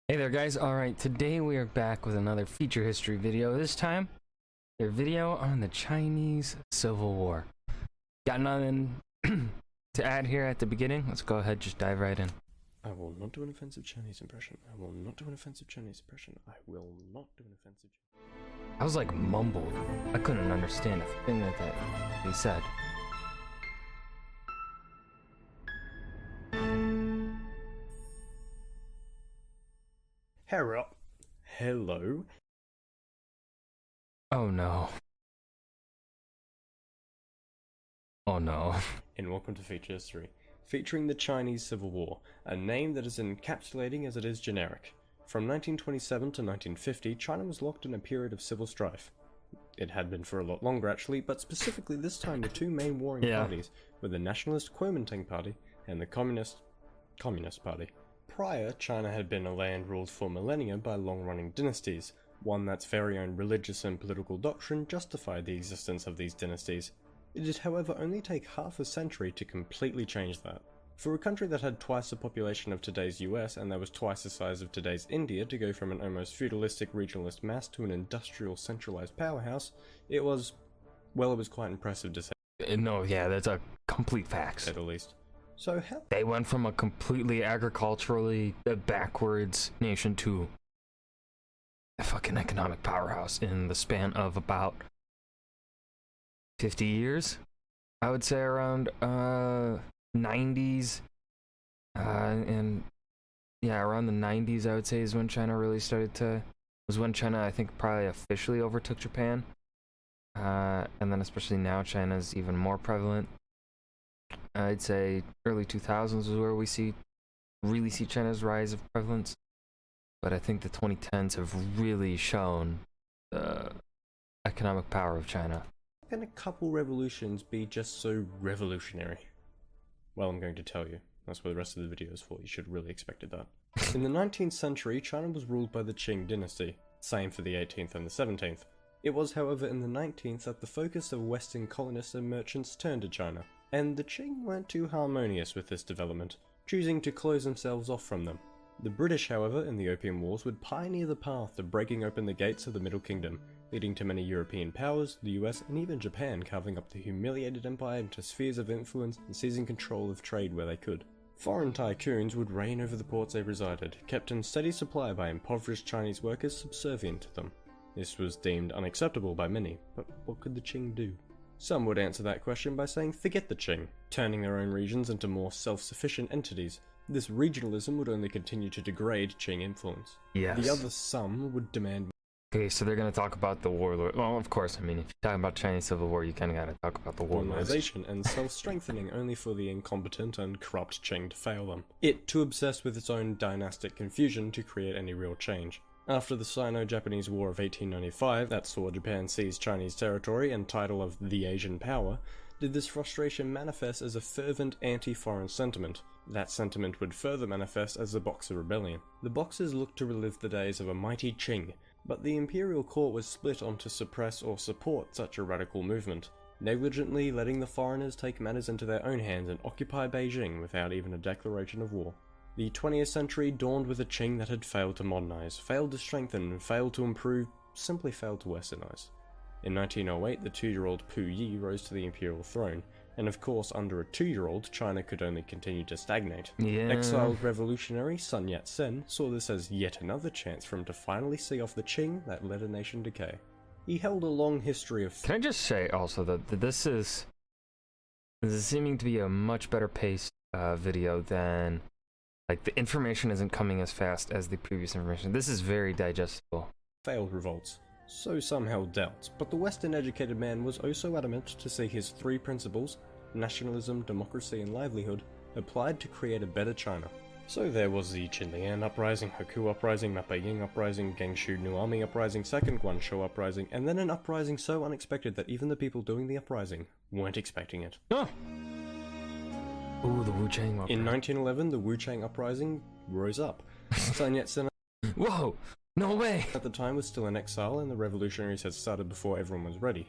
Hey there guys, alright, today we are back with another feature history video. This time, a video on the Chinese Civil War. Got nothing to add here at the beginning. Let's go ahead, just dive right in. I will not do an offensive Chinese impression. I will not do an offensive Chinese impression. I will not do an offensive. I was like mumbled. I couldn't understand a thing that he said. Hello. Oh no. Oh no. And welcome to Feature History, featuring the Chinese Civil War, a name that is encapsulating as it is generic. From 1927 to 1950, China was locked in a period of civil strife. It had been for a lot longer actually, but specifically this time the two main warring parties were the nationalist Kuomintang Party and the Communist Party. Prior, China had been a land ruled for millennia by long-running dynasties. One that's very own religious and political doctrine justified the existence of these dynasties. It did however only take half a century to completely change that. For a country that had twice the population of today's US and that was twice the size of today's India to go from an almost feudalistic regionalist mass to an industrial centralized powerhouse, it was quite impressive to say. No, yeah, that's a complete fact. At the least. So how they went from a completely agriculturally backwards nation to a fucking economic powerhouse in the span of about 50 years, I would say. Around 90s, and yeah, around the 90s I would say is when China really started to, was when China I think probably officially overtook Japan, and then especially now China's even more prevalent. I'd say early 2000s is where we really see China's rise of prevalence, but I think the 2010s have really shown the economic power of China. How can a couple revolutions be just so revolutionary? Well, I'm going to tell you. That's what the rest of the video is for. You should really expected that. In the 19th century, China was ruled by the Qing dynasty. Same for the 18th and the 17th. It was, however, in the 19th that the focus of Western colonists and merchants turned to China. And the Qing weren't too harmonious with this development, choosing to close themselves off from them. The British, however, in the Opium Wars would pioneer the path to breaking open the gates of the Middle Kingdom, leading to many European powers, the US and even Japan carving up the humiliated empire into spheres of influence and seizing control of trade where they could. Foreign tycoons would reign over the ports they resided, kept in steady supply by impoverished Chinese workers subservient to them. This was deemed unacceptable by many, but what could the Qing do? Some would answer that question by saying forget the Qing, turning their own regions into more self-sufficient entities. This regionalism would only continue to degrade Qing influence. Yes. The other some would demand... Okay, so they're going to talk about the warlord. Well, of course, I mean, if you're talking about Chinese Civil War, you kind of got to talk about the warlords. ...modernization and self-strengthening only for the incompetent and corrupt Qing to fail them. It too obsessed with its own dynastic confusion to create any real change. After the Sino-Japanese War of 1895, that saw Japan seize Chinese territory and title of the Asian power, did this frustration manifest as a fervent anti-foreign sentiment. That sentiment would further manifest as the Boxer Rebellion. The Boxers looked to relive the days of a mighty Qing, but the imperial court was split on to suppress or support such a radical movement, negligently letting the foreigners take matters into their own hands and occupy Beijing without even a declaration of war. The 20th century dawned with a Qing that had failed to modernize, failed to strengthen, failed to improve, simply failed to westernize. In 1908, the 2-year-old Pu Yi rose to the imperial throne, and of course under a 2-year-old, China could only continue to stagnate. Yeah. Exiled revolutionary Sun Yat-sen saw this as yet another chance for him to finally see off the Qing that led a nation decay. He held a long history of... Can I just say also that this is seeming to be a much better paced video than... Like, the information isn't coming as fast as the previous information. This is very digestible. Failed revolts. So some held doubts, but the Western educated man was also adamant to see his 3 principles, nationalism, democracy and livelihood, applied to create a better China. So there was the Qinlian Uprising, Hakku Uprising, Mapei-Ying Uprising, Gengshu New Army Uprising, Second Guangzhou Uprising, and then an uprising so unexpected that even the people doing the uprising weren't expecting it. Oh! Ooh, the Wu-Chang Uprising. In 1911, the Wu-Chang Uprising rose up. Sun Yat-sen Whoa! No way! at the time was still in exile and the revolutionaries had started before everyone was ready.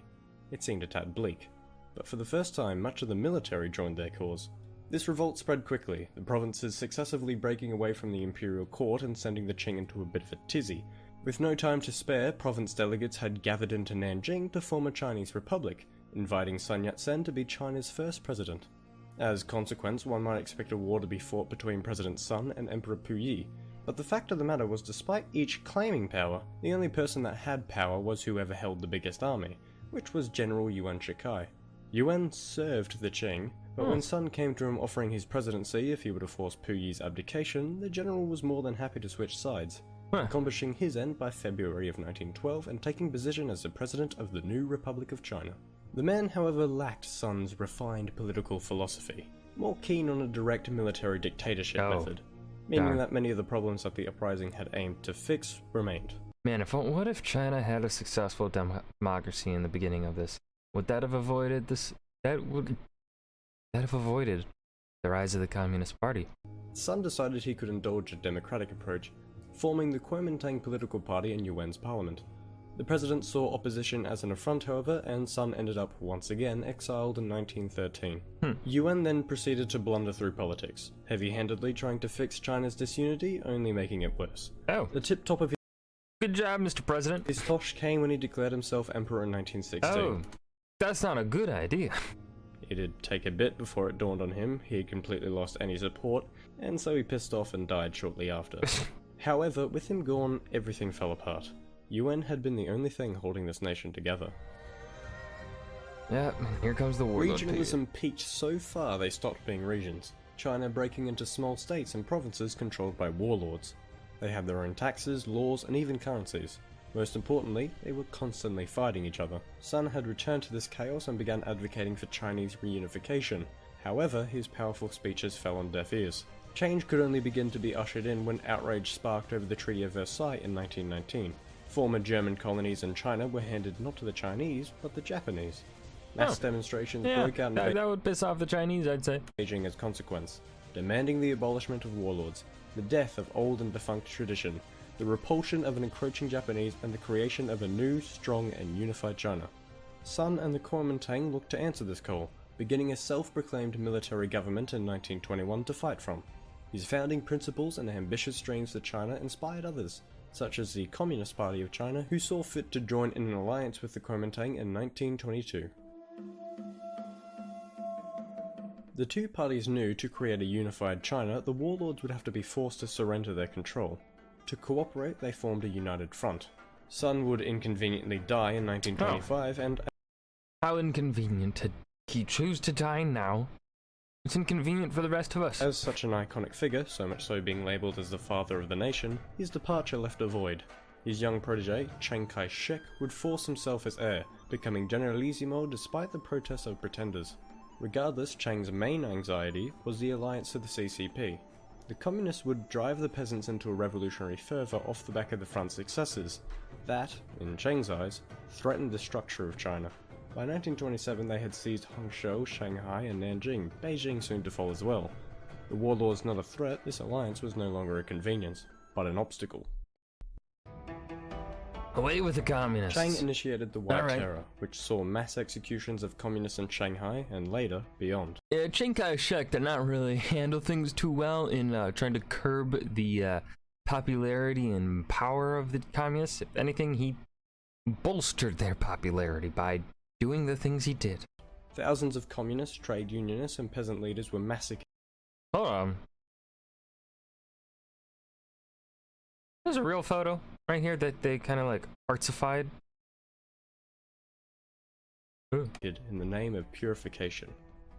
It seemed a tad bleak. But for the first time, much of the military joined their cause. This revolt spread quickly, the provinces successively breaking away from the imperial court and sending the Qing into a bit of a tizzy. With no time to spare, province delegates had gathered into Nanjing to form a Chinese republic, inviting Sun Yat-sen to be China's first president. As consequence, one might expect a war to be fought between President Sun and Emperor Puyi, but the fact of the matter was, despite each claiming power, the only person that had power was whoever held the biggest army, which was General Yuan Shikai. Yuan served the Qing, but when Sun came to him offering his presidency if he would have forced Puyi's abdication, the general was more than happy to switch sides, accomplishing his end by February of 1912 and taking position as the president of the new Republic of China. The man, however, lacked Sun's refined political philosophy, more keen on a direct military dictatorship method, meaning that many of the problems that the uprising had aimed to fix remained. Man, what if China had a successful democracy in the beginning of this? Would that have avoided this? That have avoided the rise of the Communist Party. Sun decided he could indulge a democratic approach, forming the Kuomintang political party in Yuan's parliament. The president saw opposition as an affront, however, and Sun ended up once again exiled in 1913. Yuan then proceeded to blunder through politics, heavy-handedly trying to fix China's disunity, only making it worse. The tip-top of Good job, Mr. President. his tosh came when he declared himself emperor in 1916. Oh, that's not a good idea. It'd take a bit before it dawned on him he had completely lost any support, and so he pissed off and died shortly after. However, with him gone, everything fell apart. Yuan had been the only thing holding this nation together. Yeah, here comes the warlord. Regionalism peaked so far they stopped being regions, China breaking into small states and provinces controlled by warlords. They had their own taxes, laws, and even currencies. Most importantly, they were constantly fighting each other. Sun had returned to this chaos and began advocating for Chinese reunification. However, his powerful speeches fell on deaf ears. Change could only begin to be ushered in when outrage sparked over the Treaty of Versailles in 1919. Former German colonies in China were handed not to the Chinese, but the Japanese. Mass demonstrations broke out in that would piss off the Chinese, I'd say. Beijing as consequence, demanding the abolishment of warlords, the death of old and defunct tradition, the repulsion of an encroaching Japanese, and the creation of a new, strong, and unified China. Sun and the Kuomintang looked to answer this call, beginning a self-proclaimed military government in 1921 to fight from. His founding principles and ambitious dreams for China inspired others, such as the Communist Party of China, who saw fit to join in an alliance with the Kuomintang in 1922. The two parties knew to create a unified China, the warlords would have to be forced to surrender their control. To cooperate, they formed a united front. Sun would inconveniently die in 1925, and how inconvenient to he choose to die now. It's inconvenient for the rest of us. As such an iconic figure, so much so being labelled as the father of the nation, his departure left a void. His young protege, Chiang Kai-shek, would force himself as heir, becoming Generalissimo despite the protests of pretenders. Regardless, Chiang's main anxiety was the alliance to the CCP. The communists would drive the peasants into a revolutionary fervour off the back of the front's successes. That, in Chiang's eyes, threatened the structure of China. By 1927 they had seized Hangzhou, Shanghai and Nanjing, Beijing soon to follow as well. The warlords not a threat, this alliance was no longer a convenience, but an obstacle. Away with the communists. Chiang initiated the White Terror, which saw mass executions of communists in Shanghai and later beyond. Chiang Kai-shek did not really handle things too well in trying to curb the popularity and power of the communists. If anything, he bolstered their popularity by doing the things he did. Thousands of communists, trade unionists, and peasant leaders were massacred. Hold on. There's a real photo right here that they kind of like artsified. In the name of purification.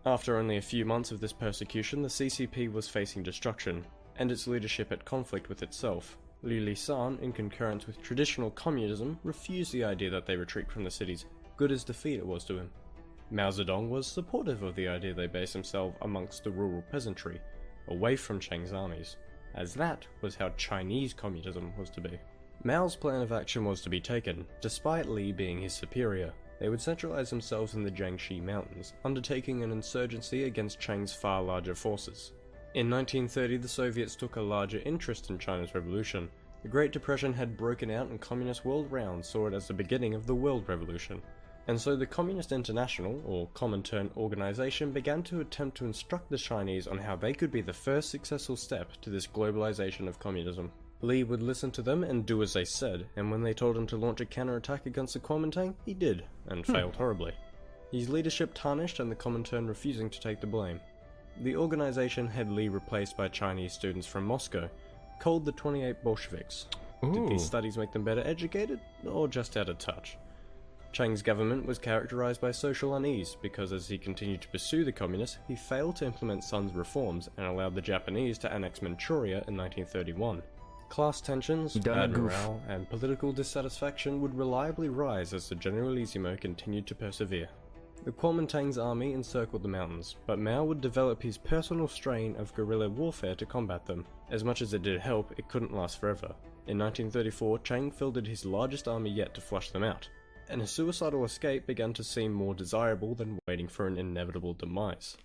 After only a few months of this persecution, the CCP was facing destruction, and its leadership at conflict with itself. Liu Lisan, in concurrence with traditional communism, refused the idea that they retreat from the cities, good as defeat it was to him. Mao Zedong was supportive of the idea they base themselves amongst the rural peasantry, away from Chiang's armies, as that was how Chinese communism was to be. Mao's plan of action was to be taken, despite Li being his superior. They would centralize themselves in the Jiangxi Mountains, undertaking an insurgency against Chiang's far larger forces. In 1930, the Soviets took a larger interest in China's revolution. The Great Depression had broken out and communists world round saw it as the beginning of the World Revolution. And so the Communist International, or Comintern organization, began to attempt to instruct the Chinese on how they could be the first successful step to this globalization of communism. Lee would listen to them and do as they said, and when they told him to launch a counterattack against the Kuomintang, he did, and failed horribly. His leadership tarnished and the Comintern refusing to take the blame. The organization had Lee replaced by Chinese students from Moscow, called the 28 Bolsheviks. Did these studies make them better educated, or just out of touch? Chiang's government was characterized by social unease because as he continued to pursue the communists, he failed to implement Sun's reforms and allowed the Japanese to annex Manchuria in 1931. Class tensions, bad morale, and political dissatisfaction would reliably rise as the Generalissimo continued to persevere. The Kuomintang's army encircled the mountains, but Mao would develop his personal strain of guerrilla warfare to combat them. As much as it did help, it couldn't last forever. In 1934, Chiang fielded his largest army yet to flush them out, and a suicidal escape began to seem more desirable than waiting for an inevitable demise.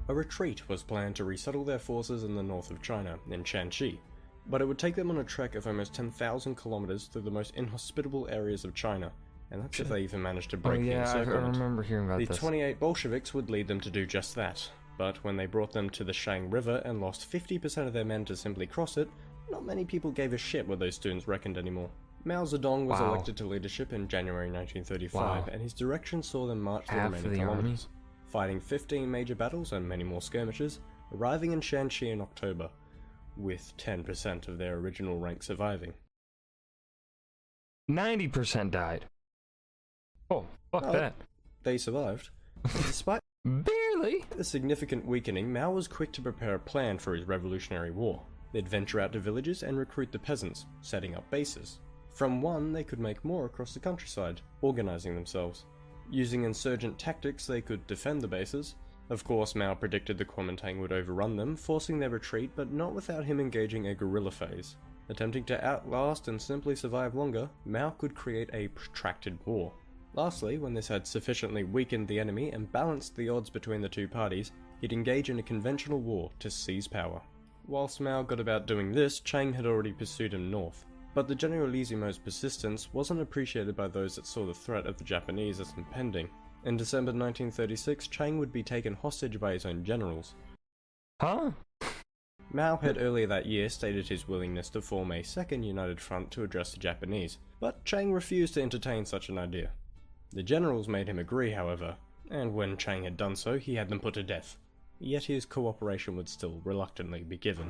A retreat was planned to resettle their forces in the north of China, in Shanxi, but it would take them on a trek of almost 10,000 kilometers through the most inhospitable areas of China, and that's if they even managed to break the encirclement. I remember hearing about this. The 28 Bolsheviks would lead them to do just that, but when they brought them to the Shang River and lost 50% of their men to simply cross it, not many people gave a shit what those students reckoned anymore. Mao Zedong was elected to leadership in January 1935, and his direction saw them march the remaining kilometers, fighting 15 major battles and many more skirmishes, arriving in Shanxi in October, with 10% of their original rank surviving. 90% died. Oh, fuck that. They survived. Despite barely the significant weakening, Mao was quick to prepare a plan for his revolutionary war. They'd venture out to villages and recruit the peasants, setting up bases. From one, they could make more across the countryside, organizing themselves. Using insurgent tactics, they could defend the bases. Of course, Mao predicted the Kuomintang would overrun them, forcing their retreat, but not without him engaging a guerrilla phase. Attempting to outlast and simply survive longer, Mao could create a protracted war. Lastly, when this had sufficiently weakened the enemy and balanced the odds between the two parties, he'd engage in a conventional war to seize power. Whilst Mao got about doing this, Chiang had already pursued him north. But the Generalissimo's persistence wasn't appreciated by those that saw the threat of the Japanese as impending. In December 1936, Chiang would be taken hostage by his own generals. Huh? Mao had earlier that year stated his willingness to form a second united front to address the Japanese, but Chiang refused to entertain such an idea. The generals made him agree, however, and when Chiang had done so, he had them put to death. Yet his cooperation would still reluctantly be given.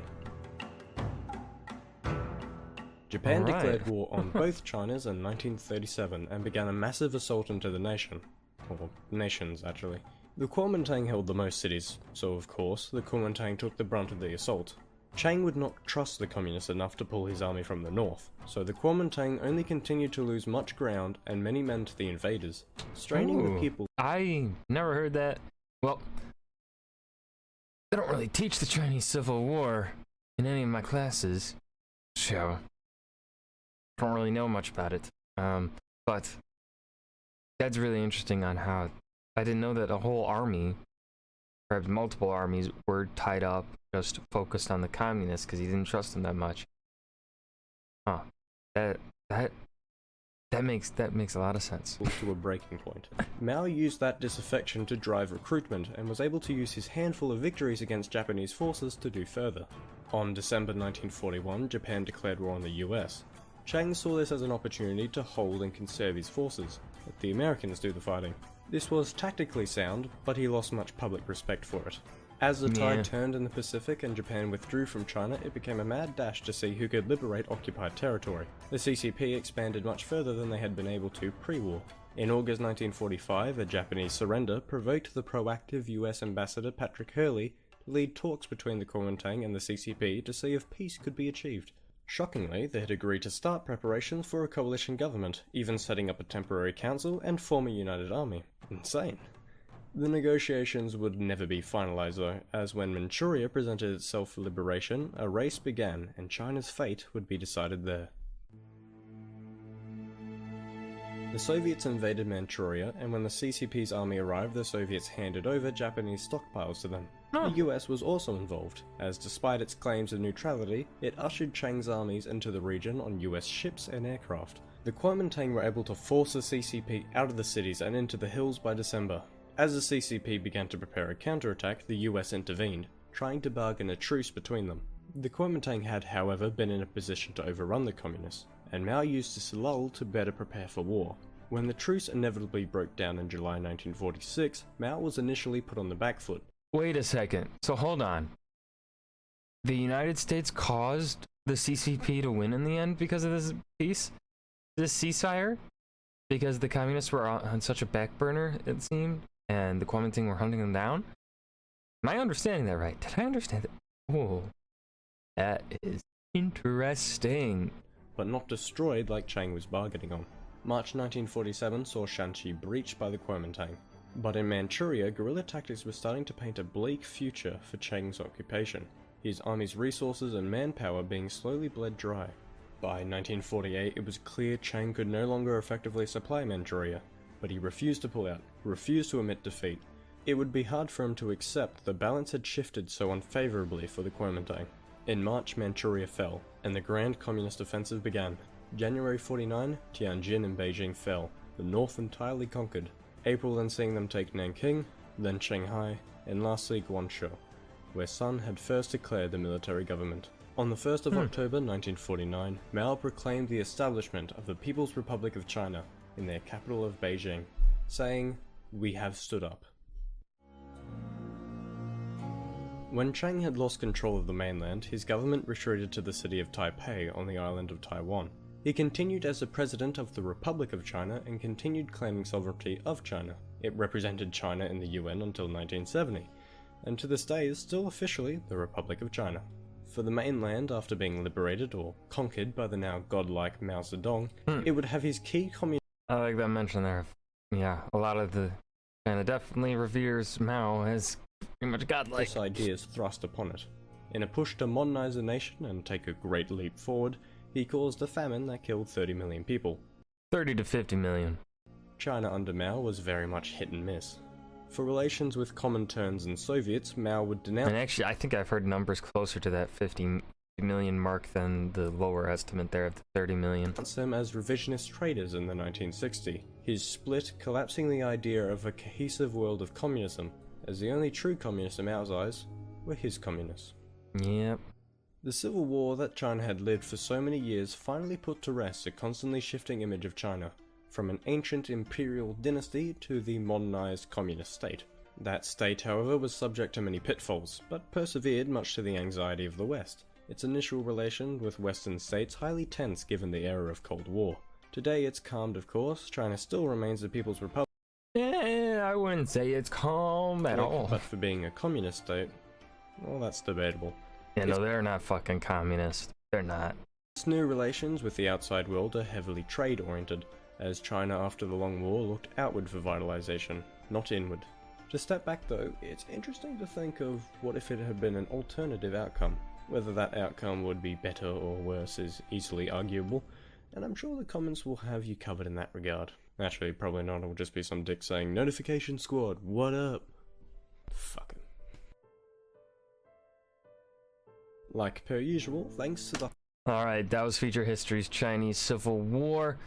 Japan declared war on both Chinas in 1937 and began a massive assault into the nation. Or nations, actually. The Kuomintang held the most cities, so of course, the Kuomintang took the brunt of the assault. Chiang would not trust the communists enough to pull his army from the north, so the Kuomintang only continued to lose much ground and many men to the invaders, straining the people. I never heard that. Well, they don't really teach the Chinese Civil War in any of my classes, so don't really know much about it. But that's really interesting on how I didn't know that a whole army, perhaps multiple armies, were tied up, just focused on the communists because he didn't trust them that much. Huh. That makes a lot of sense. To a breaking point. Mao used that disaffection to drive recruitment and was able to use his handful of victories against Japanese forces to do further. On December 1941, Japan declared war on the US. Chiang saw this as an opportunity to hold and conserve his forces, let the Americans do the fighting. This was tactically sound, but he lost much public respect for it. As the tide turned in the Pacific and Japan withdrew from China, it became a mad dash to see who could liberate occupied territory. The CCP expanded much further than they had been able to pre-war. In August 1945, a Japanese surrender provoked the proactive US Ambassador Patrick Hurley to lead talks between the Kuomintang and the CCP to see if peace could be achieved. Shockingly, they had agreed to start preparations for a coalition government, even setting up a temporary council and form a united army. Insane. The negotiations would never be finalized though, as when Manchuria presented itself for liberation, a race began and China's fate would be decided there. The Soviets invaded Manchuria, and when the CCP's army arrived, the Soviets handed over Japanese stockpiles to them. The US was also involved, as despite its claims of neutrality, it ushered Chiang's armies into the region on US ships and aircraft. The Kuomintang were able to force the CCP out of the cities and into the hills by December. As the CCP began to prepare a counterattack, the US intervened, trying to bargain a truce between them. The Kuomintang had, however, been in a position to overrun the communists, and Mao used this lull to better prepare for war. When the truce inevitably broke down in July 1946, Mao was initially put on the back foot. Wait a second. So hold on. The United States caused the CCP to win in the end because of this peace? This ceasefire? Because the communists were on such a back burner, it seemed, and the Kuomintang were hunting them down? Am I understanding that right? Did I understand that? Whoa. That is interesting. But not destroyed like Chiang was bargaining on. March 1947 saw Shanxi breached by the Kuomintang. But in Manchuria, guerrilla tactics were starting to paint a bleak future for Chiang's occupation, his army's resources and manpower being slowly bled dry. By 1948, it was clear Chiang could no longer effectively supply Manchuria, but he refused to pull out, refused to admit defeat. It would be hard for him to accept the balance had shifted so unfavorably for the Kuomintang. In March, Manchuria fell, and the Grand Communist Offensive began. January 49, Tianjin and Beijing fell, the north entirely conquered. April then seeing them take Nanking, then Shanghai, and lastly Guangzhou, where Sun had first declared the military government. On the 1st of October 1949, Mao proclaimed the establishment of the People's Republic of China in their capital of Beijing, saying, "We have stood up." When Chiang had lost control of the mainland, his government retreated to the city of Taipei on the island of Taiwan. He continued as the president of the Republic of China and continued claiming sovereignty of China. It represented China in the UN until 1970, and to this day is still officially the Republic of China. For the mainland, after being liberated or conquered by the now godlike Mao Zedong, it would have his key communist... I like that mention there. Yeah, a lot of the China definitely reveres Mao as pretty much godlike ideas thrust upon it. In a push to modernize the nation and take a great leap forward, he caused a famine that killed 30 million people. 30 to 50 million. China under Mao was very much hit and miss. For relations with Comintern's and Soviets, Mao would denounce... And actually, I think I've heard numbers closer to that 50 million mark than the lower estimate there of the 30 million. ...them as revisionist traitors in the 1960s. His split collapsing the idea of a cohesive world of communism, as the only true communists in Mao's eyes were his communists. Yep. The civil war that China had lived for so many years finally put to rest a constantly shifting image of China, from an ancient imperial dynasty to the modernized communist state. That state, however, was subject to many pitfalls, but persevered much to the anxiety of the West. Its initial relation with Western states highly tense given the era of Cold War. Today it's calmed, of course. China still remains the People's Republic. I wouldn't say it's calm at all. But for being a communist state, well, that's debatable. Yeah, no, they're not fucking communist. They're not. Its new relations with the outside world are heavily trade-oriented, as China after the Long War looked outward for vitalization, not inward. To step back though, it's interesting to think of what if it had been an alternative outcome. Whether that outcome would be better or worse is easily arguable, and I'm sure the comments will have you covered in that regard. Actually, probably not, it'll just be some dick saying, "Notification squad, what up?" Fuck 'em. Like per usual, thanks to the... Alright, that was Feature History's Chinese Civil War.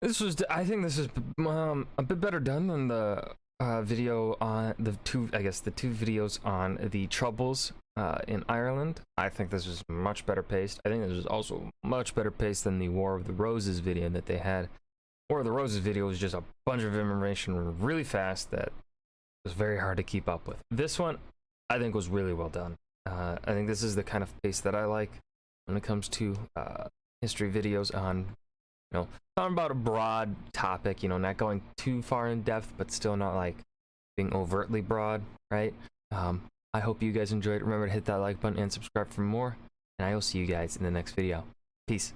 This was, I think this is a bit better done than the video on the two videos on the Troubles in Ireland. I think this was much better paced. I think this was also much better paced than the War of the Roses video that they had. War of the Roses video was just a bunch of information really fast that was very hard to keep up with. This one, I think, was really well done. I think this is the kind of pace that I like when it comes to history videos on, you know, talking about a broad topic, you know, not going too far in depth, but still not like being overtly broad, right? I hope you guys enjoyed. Remember to hit that like button and subscribe for more, and I will see you guys in the next video. Peace.